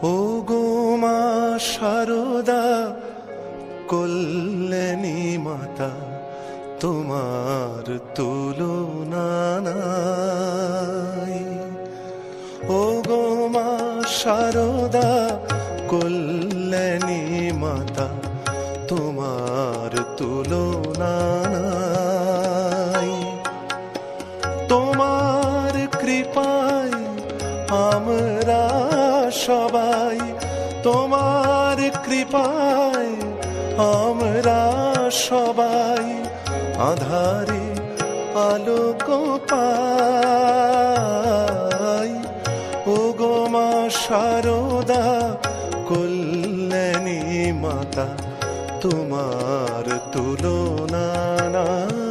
ও গো মা শারদা কল্যাণী মাতা, তোমার তুলনা নাই। ও গো মা শারদা কল্যাণী মাতা, তোমার তুলনা নাই। তোমার কৃপায় আমরা সবাই, তোমার কৃপায় আমরা সবাই আঁধারে আলোক পাই। ও গো মা শারদা কল্যাণী মাতা, তোমার তুলনা নাই।